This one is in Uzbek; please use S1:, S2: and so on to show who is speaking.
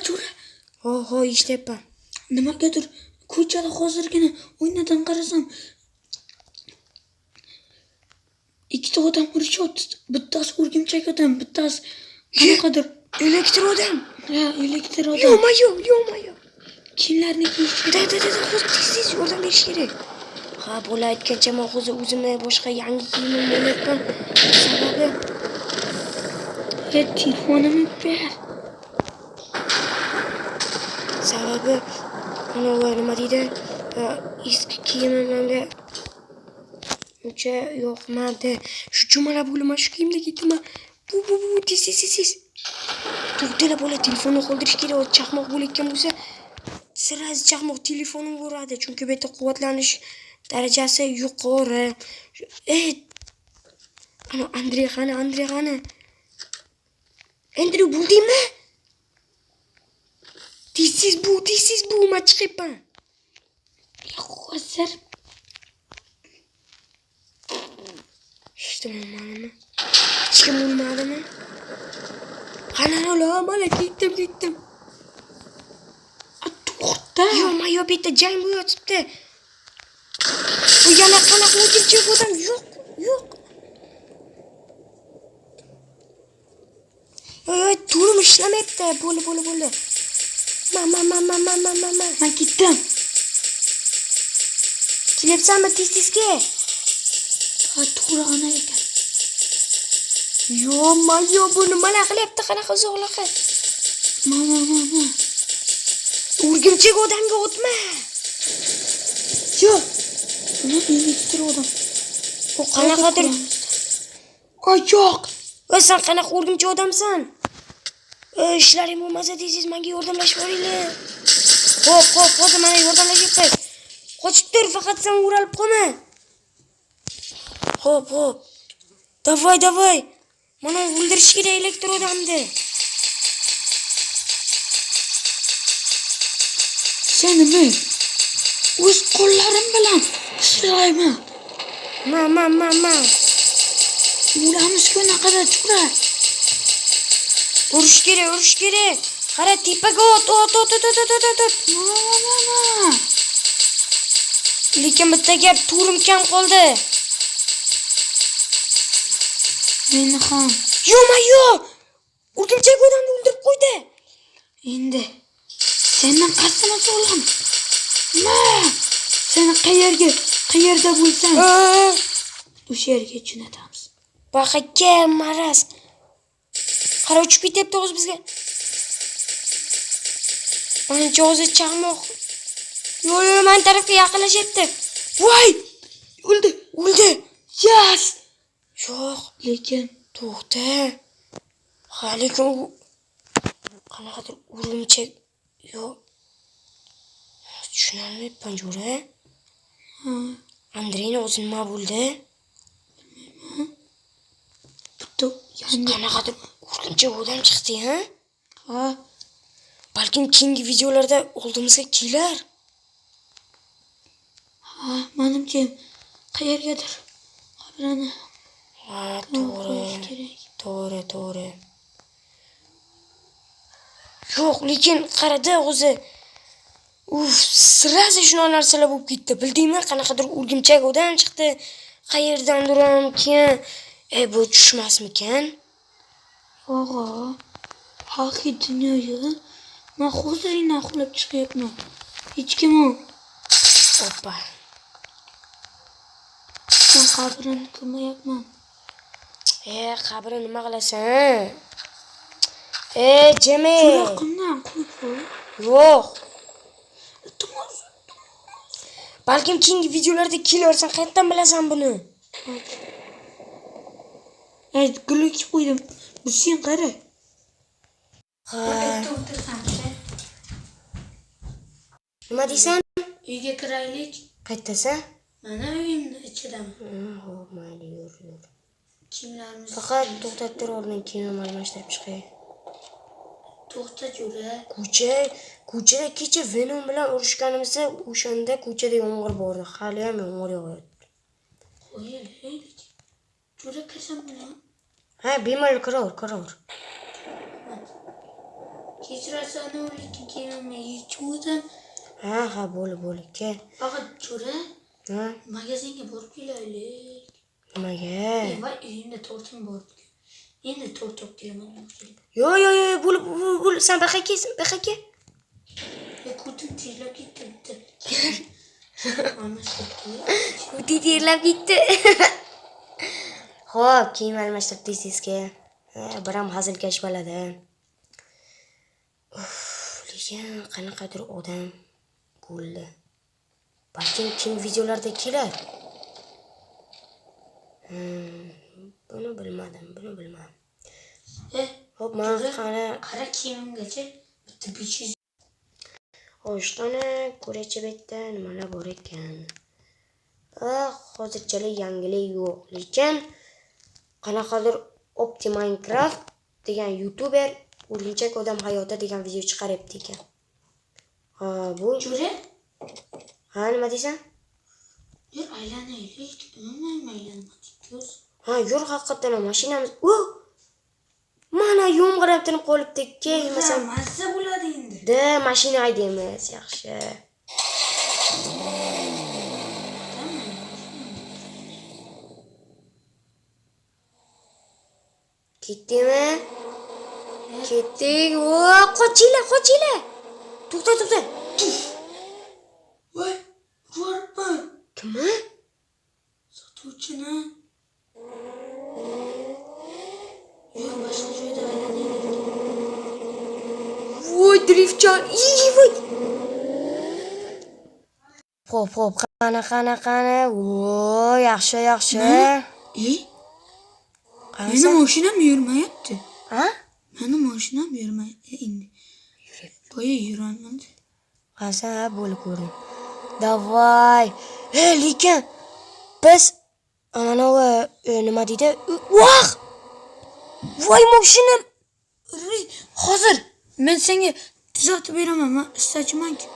S1: Jo'ra.
S2: Ho, ishlayapman.
S1: Nimagadir ko'chada hozirgina o'ynadan qarasam ikkita odam urishyapti. Bittasi o'rgimchak odam, bittasi qanaqadir
S2: elektr odam.
S1: Ha, elektr odam.
S2: Yo'mayo.
S1: Kimlarni kiyish kerak?
S2: Hozir tez yordam berish kerak. Ha, bola aytgancha men hozir o'zimni boshqa yangi kiyimim olyapman.
S1: Telefonimni ber.
S2: Sababi nima deydi? Eski kiyimimga uncha yoqmadi. Shu jumalab bo'laman, shu kiyimda ketdim. Bu tez. To'xtala bola, telefonni qoldirish kerak. Chaqmoq bo'layotgan bo'lsa, sirasi chaqmoq telefonim uradi, chunki bu yerda quvvatlanish darajasi yuqori. Ana Andrey qani? Andrey bo'ldingmi? Tez bu, men chiqyapman.
S1: Hozir
S2: Eshitmadimmi? Hech kim bo'lmadimi? Qani mana ketdim.
S1: to'xta.
S2: Yo'q, bu yerda jang bo'layotibdi. Bu yana qanaqa o'tirchak odam? Yo'q. Turim ishlamayapti. Bo'ldi. Ma.
S1: Men ketdim.
S2: Kelyapsanmi tez-tezga?
S1: Ha, to'g'ri ana ekan.
S2: Yo'q, bu nimalar qilyapti? Qanaqa uzoqlaqa?
S1: Mana.
S2: O'rgimchak odamga o'tma.
S1: Yo'q. Buni elektr odam.
S2: U qanaqadir.
S1: Yo'q.
S2: Sen qanaqa o'rgimchak odamsan? Ishlaring bo'lmasa tez menga yordamlashib boringlar. Hop, hozir menga yordamlashyapsiz. Qochib tur, faqat sen o'ralib qolma. Hop. Davay. Mana o'ldirish kerak elektr odamni.
S1: Seni men o'z qo'llarim bilan ishlayman.
S2: Ma.
S1: O'ramiz-ku naqara Jo'ra.
S2: Urush kerak. Qara tepaga ot.
S1: Mana.
S2: Lekin bitta gap, turim kam qoldi.
S1: Meni ham.
S2: Yo'q. O'rgimchak odamni o'ldirib qo'ydi.
S1: Endi sendan qasdini so'lam. Seni qayerda bo'lsang, o'sha yerga jo'natamiz.
S2: Baqaka maraz. Qara uchib ketyapti o'zi bizga. Ancha o'zi chaqmoq. Yo'q, men tarafga yaqinlashyapti. Voy! O'ldi.
S1: Yes!
S2: Yo'q,
S1: Lekin
S2: to'xta. Lekin u qanaqadir o'rgimchak. Yo'q. Tushunolmayapman, Jo'ra. Andreyni o'zi nima bo'ldi?
S1: bitta
S2: Qanaqadir o'rgimchak odam chiqdi,
S1: ha?
S2: Balkim keyingi videolarda oldimizga kelar.
S1: Menimcha qayergadir qabrani.
S2: To'g'ri. Yo'q, lekin qarada o'zi. Sirasi shunaqa narsalar bo'lib ketdi. Bildingmi? Qanaqadir o'rgimchak odam chiqdi. Qayerdandir keyin bu tushmasmikan?
S1: Haqiqiy dunyoga men hozirgina uxlab chiqyapman. Hech kim yo'q.
S2: Oppa.
S1: Men qabrini ko'rmayapman.
S2: Qabrini nima qilasan? Jemi.
S1: Yaqindan qo'y.
S2: Yo'q. Balkim keyingi videolarda kelarsan, qayerdan bilasan buni?
S1: Gullik qo'ydim. Bu sen qara.
S2: Nima deysan?
S1: Uyga kiraylik.
S2: Qayerdasan?
S1: Mana uyimni ichidaman.
S2: Xo'p, mayli, yur.
S1: Kiyimlarimiz.
S2: Faqat to'xtab tur, o'rnidan kiyim almashtirib chiqay.
S1: To'xta Jo'ra.
S2: Ko'chada kecha Venom bilan urushganimizda o'shanda ko'chada yomg'ir bor. Hali ham yomg'ir yog'yapti.
S1: Qo'yaylik. Jo'ra kirsam bilan.
S2: Bemalol kiraver.
S1: Kechirasan lekin kelmay yechuvdim.
S2: Ha, bo'l, kel.
S1: Faqat cho'ra,
S2: Ha,
S1: magazinga borib kelaylik.
S2: nimaga?
S1: Va uyimda tortim bor. Endi tort olib kelaman.
S2: Yo, bo'l, sen baqa kel.
S1: Kutim terlab ketdi bitta.
S2: Kuting terlab ketdi. Xo'p, kiyim almashtirib tez-tezga. Bir ham hazilkash bo'ladi. Lekin qanaqadir odam bo'ldi. Balkim kim videolarda kelar. Buni bilmadim. Xo'p, men
S1: qara kiyimgacha bitta 500.
S2: Oshxona ko'rachi betda nimalar bor ekan. Hozirchalik yangilik yo'q. Lekin qanaqadir Optiminecraft degan YouTuber O'rinchak odam hayoti degan video chiqaryapti ekan. Bu
S1: Jo'ra?
S2: Ha, nima deysan?
S1: Yur aylanaylik. Umuman aylanmadik.
S2: Yur haqiqatan mashinamiz. Mana yomg'irab tinib qolibdi. Kelmasam
S1: mazza bo'ladi endi.
S2: Mashina haydaymiz, yaxshi. Ketdimi? Ketdik. Qochinglar. To'xta.
S1: Voy, urarmi?
S2: Kimmi?
S1: Sotuvchini. Yo'q, boshqa joyda aylanaylik.
S2: Voy, driftjon. Voy. Xo'p, qani. Voy, yaxshi.
S1: Meni mashinam yurmayapti.
S2: Ha?
S1: Meni mashinam yurmayapti endi. Boya yuraman.
S2: Qasa bo'lib ko'ring. Davay. Lekin biz mana nima deydi? Voy, mashinam.
S1: Hozir men senga tuzatib beraman. Men istachimanki.